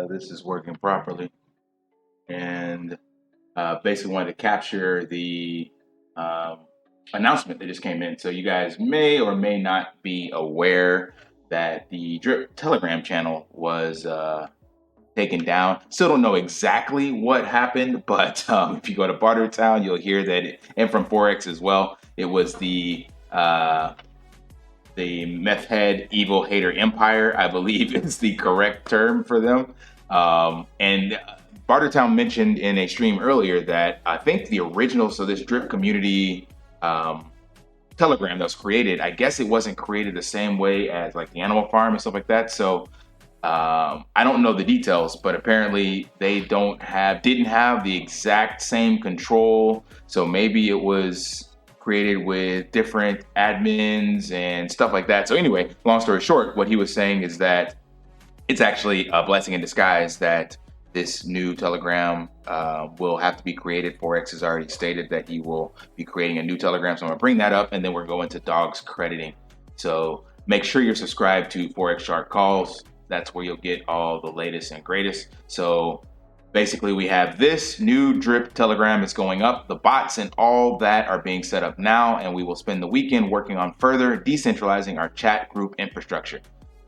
this is working properly. And basically wanted to capture the announcement that just came in. So you guys may or may not be aware that the Drip Telegram channel was taken down. Still don't know exactly what happened, but if you go to Bartertown, you'll hear that, and from Forex as well, it was the meth head evil hater empire, I believe is the correct term for them. And Bartertown mentioned in a stream earlier that I think the original, so this drip community Telegram that was created, I guess it wasn't created the same way as like the Animal Farm and stuff like that. So I don't know the details, but apparently they didn't have the exact same control. So maybe it was created with different admins and stuff like that. So anyway, long story short, what he was saying is that it's actually a blessing in disguise that this new Telegram will have to be created. Forex has already stated that he will be creating a new Telegram. So I'm gonna bring that up and then we're going to dogs crediting. So make sure you're subscribed to Forex Shark calls. That's where you'll get all the latest and greatest. So basically we have this new drip Telegram is going up. The bots and all that are being set up now, and we will spend the weekend working on further decentralizing our chat group infrastructure.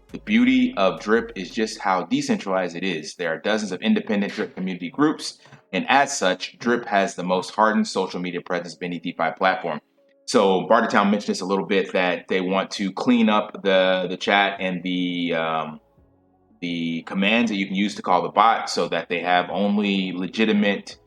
The beauty of Drip is just how decentralized it is. There are dozens of independent Drip community groups, and as such, Drip has the most hardened social media presence of any DeFi platform. So Bartertown mentioned this a little bit, that they want to clean up the chat and the commands that you can use to call the bot, so that they have only legitimate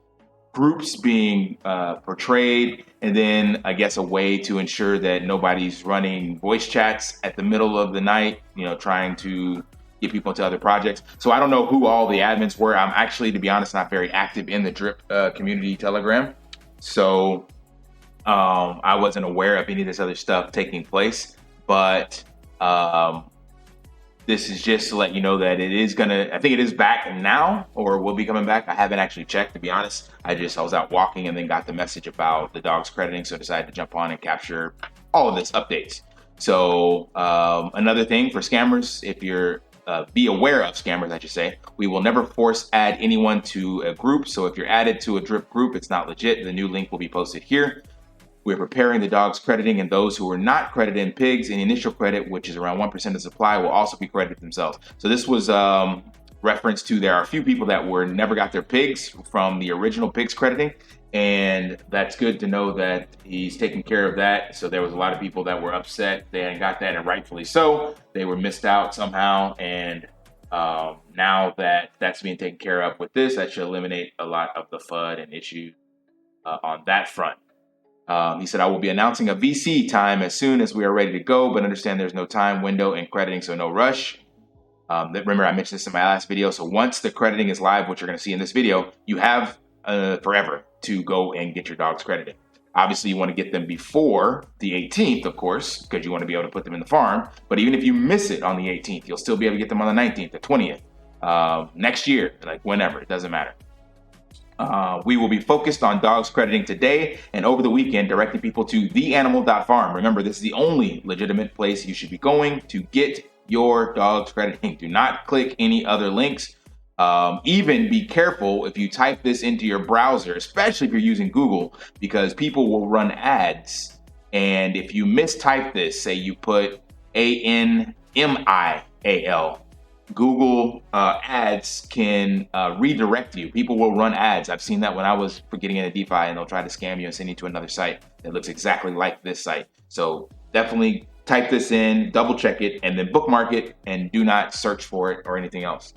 groups being portrayed, and then I guess a way to ensure that nobody's running voice chats at the middle of the night, trying to get people into other projects. So I don't know who all the admins were. I'm actually, to be honest, not very active in the Drip community Telegram. So I wasn't aware of any of this other stuff taking place, but this is just to let you know that I think it is back now, or will be coming back. I haven't actually checked, to be honest. I was out walking and then got the message about the dogs crediting, so I decided to jump on and capture all of this updates. So another thing for scammers, if you're be aware of scammers, I should say, we will never force add anyone to a group. So if you're added to a Drip group, it's not legit. The new link will be posted here. We're preparing the dogs crediting, and those who are not credited in PIGGs, and initial credit, which is around 1% of supply, will also be credited themselves. So this was reference to, there are a few people that never got their PIGGs from the original PIGGs crediting, and that's good to know that he's taking care of that. So there was a lot of people that were upset they hadn't got that, and rightfully so. They were missed out somehow, and now that that's being taken care of with this, that should eliminate a lot of the FUD and issues on that front. He said, I will be announcing a VC time as soon as we are ready to go, but understand there's no time window in crediting, so no rush. Remember, I mentioned this in my last video. So once the crediting is live, which you're going to see in this video, you have forever to go and get your dogs credited. Obviously, you want to get them before the 18th, of course, because you want to be able to put them in the farm. But even if you miss it on the 18th, you'll still be able to get them on the 19th, the 20th, next year, like whenever, it doesn't matter. We will be focused on dogs crediting today and over the weekend, directing people to theanimal.farm. Remember, this is the only legitimate place you should be going to get your dogs crediting. Do not click any other links. Even be careful if you type this into your browser, especially if you're using Google, because people will run ads. And if you mistype this, say you put ANMIAL, Google ads can redirect you. People will run ads. I've seen that when I was getting into DeFi, and they'll try to scam you and send you to another site that looks exactly like this site. So definitely type this in, double check it, and then bookmark it, and do not search for it or anything else.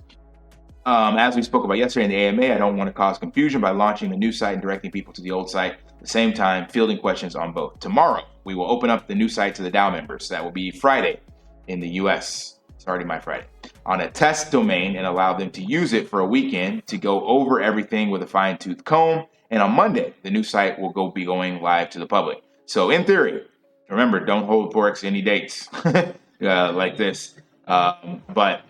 As we spoke about yesterday in the AMA, I don't want to cause confusion by launching the new site and directing people to the old site at the same time, fielding questions on both. Tomorrow, we will open up the new site to the DAO members. That will be Friday in the US. It's already my Friday. On a test domain, and allow them to use it for a weekend to go over everything with a fine-tooth comb. And on Monday, the new site will be going live to the public. So in theory, remember, don't hold Forex any dates like this. But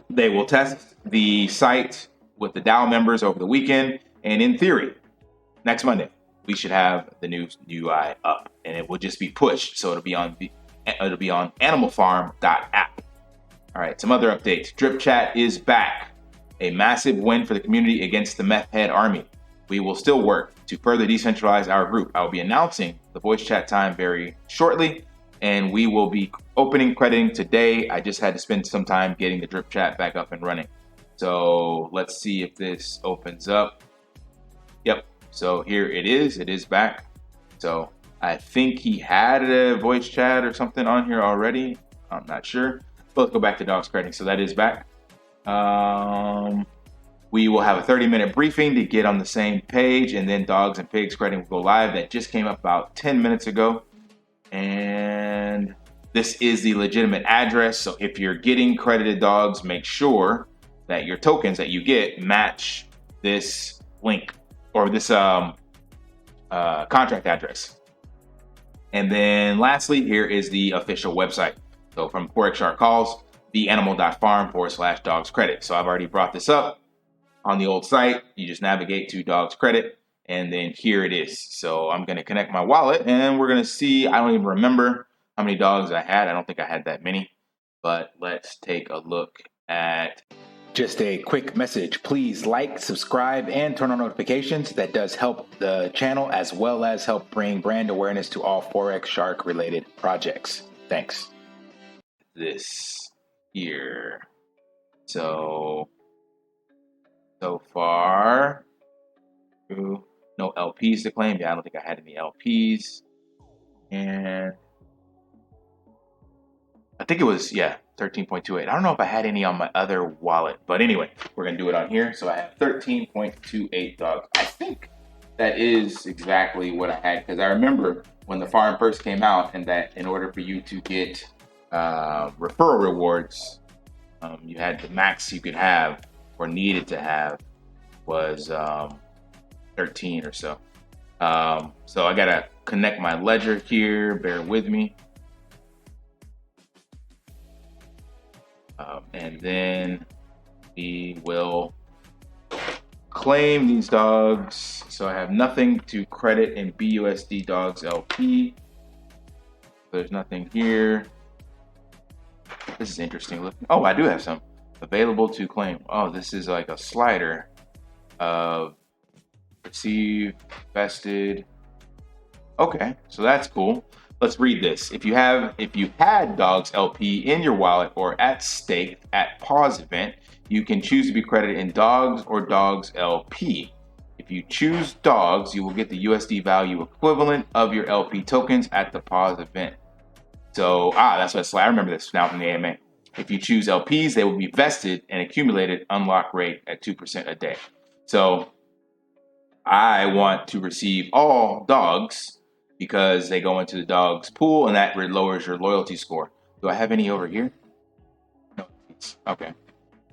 they will test the site with the DAO members over the weekend. And in theory, next Monday, we should have the new UI up, and it will just be pushed. So it'll be on animalfarm.app. All right, some other updates. Drip Chat is back. a massive win for the community against the meth head army. We will still work to further decentralize our group. I will be announcing the voice chat time very shortly, and we will be opening crediting today. I just had to spend some time getting the drip chat back up and running. So let's see if this opens up. Yep, so here it is. It is back. So I think he had a voice chat or something on here already. I'm not sure. But let's go back to dogs crediting. So that is back. We will have a 30-minute briefing to get on the same page, and then dogs and pigs crediting will go live. That just came up about 10 minutes ago. And this is the legitimate address. So if you're getting credited dogs, make sure that your tokens that you get match this link or this contract address. And then lastly, here is the official website. So from Forex Shark calls, theanimal.farm/dogs credit. So I've already brought this up on the old site. You just navigate to dogs credit, and then here it is. So I'm going to connect my wallet, and we're going to see. I don't even remember how many dogs I had. I don't think I had that many, but let's take a look at. Just a quick message. Please like, subscribe, and turn on notifications. That does help the channel as well as help bring brand awareness to all Forex Shark related projects. Thanks. This here. So far, no LPs to claim. Yeah, I don't think I had any LPs. And I think it was, 13.28. I don't know if I had any on my other wallet, but anyway, we're gonna do it on here. So I have 13.28 dogs. I think that is exactly what I had, because I remember when the farm first came out, and that in order for you to get referral rewards, you had the max you could have or needed to have was 13 or so. So I gotta connect my ledger here. Bear with me. And then we will claim these dogs. So I have nothing to credit in BUSD dogs LP. There's nothing here. This is interesting looking. Oh, I do have some available to claim. Oh, this is like a slider of receive, vested. Okay, so that's cool. Let's read this. If you had dogs LP in your wallet or at stake at pause event, you can choose to be credited in dogs or dogs LP. If you choose dogs, you will get the USD value equivalent of your LP tokens at the pause event. So, that's what it's like. I remember this now from the AMA. If you choose LPs, they will be vested and accumulated unlock rate at 2% a day. So I want to receive all dogs because they go into the dogs pool, and that lowers your loyalty score. Do I have any over here? No. Okay.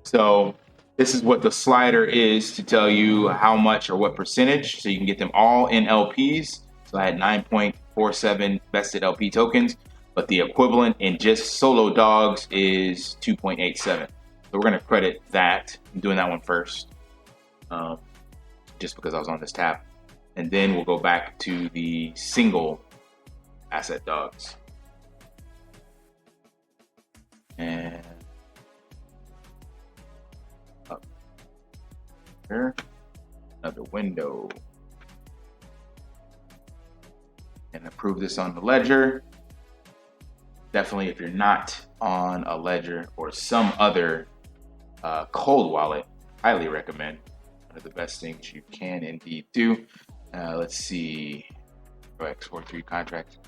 So this is what the slider is to tell you how much or what percentage. So you can get them all in LPs. So I had 9.47 vested LP tokens, but the equivalent in just solo dogs is 2.87. So we're going to credit that. I'm doing that one first, just because I was on this tab. And then we'll go back to the single asset dogs. And up here, another window. And approve this on the ledger. Definitely, if you're not on a ledger or some other cold wallet, highly recommend. One of the best things you can indeed do. Let's see. X43 contract.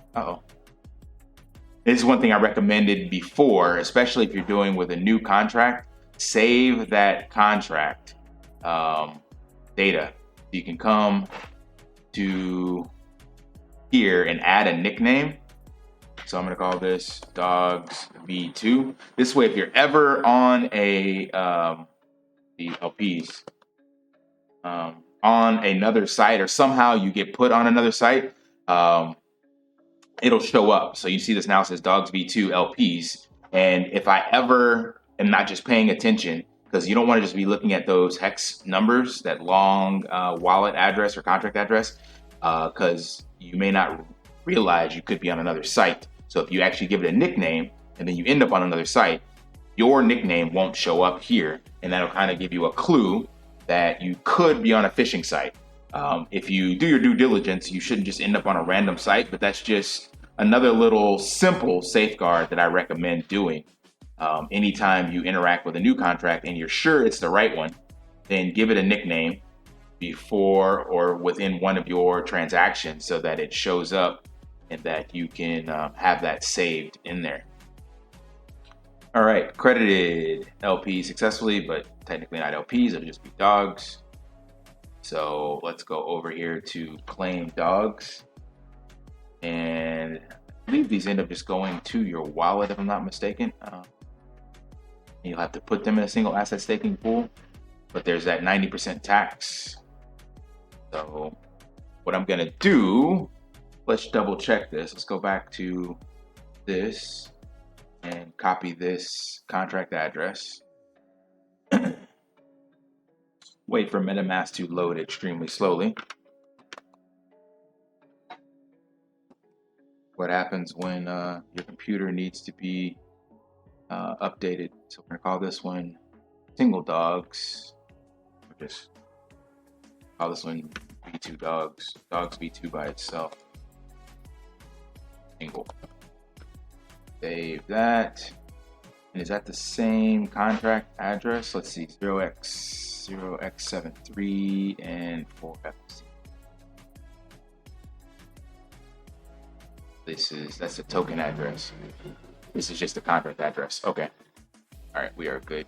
This is one thing I recommended before, especially if you're doing with a new contract. Save that contract data. You can come to here and add a nickname. So I'm going to call this Dogs V2. This way, if you're ever on the LPs, on another site, or somehow you get put on another site, it'll show up. So you see this now, it says Dogs V2 LPs. And if I ever am not just paying attention, because you don't want to just be looking at those hex numbers, that long wallet address or contract address, because you may not realize you could be on another site. So if you actually give it a nickname and then you end up on another site, your nickname won't show up here, and that'll kind of give you a clue that you could be on a phishing site. If you do your due diligence, you shouldn't just end up on a random site, but that's just another little simple safeguard that I recommend doing. Anytime you interact with a new contract and you're sure it's the right one, then give it a nickname before or within one of your transactions so that it shows up and that you can have that saved in there. All right, credited LP successfully, but technically not LPs, it'll just be dogs. So let's go over here to claim dogs. And I believe these end up just going to your wallet if I'm not mistaken. You'll have to put them in a single asset staking pool, but there's that 90% tax. So what I'm gonna do, let's double check this. Let's go back to this and copy this contract address. Wait for MetaMask to load extremely slowly. What happens when your computer needs to be updated? So we're gonna call this one single dogs. Or just call this one V2 dogs. Dogs V2 by itself. Single. Save that. And is that the same contract address? Let's see, 0x0x73 and 4FC. That's the token address. This is just the contract address. Okay. All right, we are good.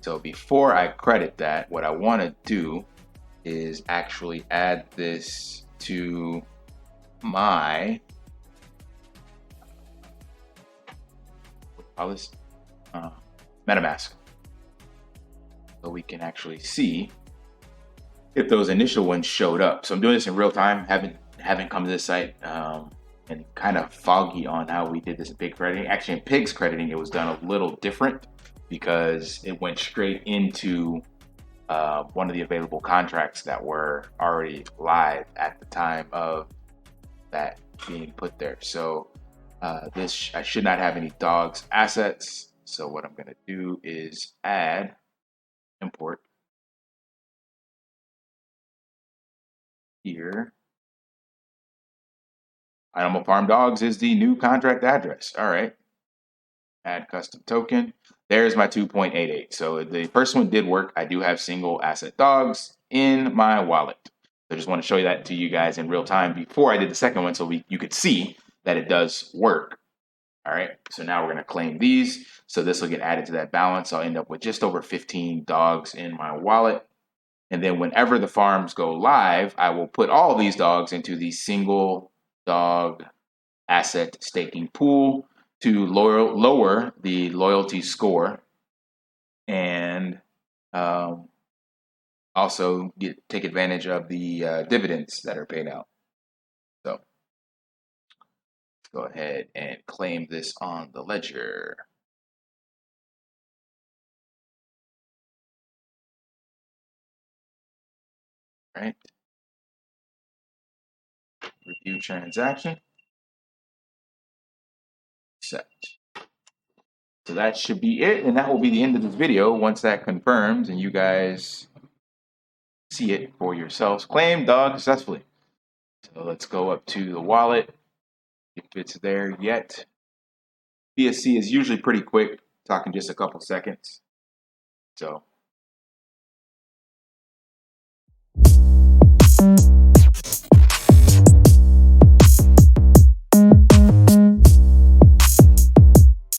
So before I credit that, what I want to do is actually add this to my MetaMask, so we can actually see if those initial ones showed up. So I'm doing this in real time. Haven't come to this site and kind of foggy on how we did this in Pig crediting. Actually, in Pig's crediting, it was done a little different because it went straight into one of the available contracts that were already live at the time of that being put there. So I should not have any dogs assets. So what I'm going to do is add import here. Animal Farm Dogs is the new contract address. All right. Add custom token. There's my 2.88. So the first one did work. I do have single asset dogs in my wallet. So I just want to show you that to you guys in real time before I did the second one, so you could see that it does work. All right. So now we're going to claim these. So this will get added to that balance. I'll end up with just over 15 dogs in my wallet. And then whenever the farms go live, I will put all these dogs into the single dog asset staking pool to lower the loyalty score and also take advantage of the dividends that are paid out. So let's go ahead and claim this on the ledger. Right. Review transaction. Set. So that should be it, and that will be the end of this video once that confirms and you guys see it for yourselves. Claim dog successfully. So let's go up to the wallet if it's there yet. BSC is usually pretty quick, talking just a couple seconds. So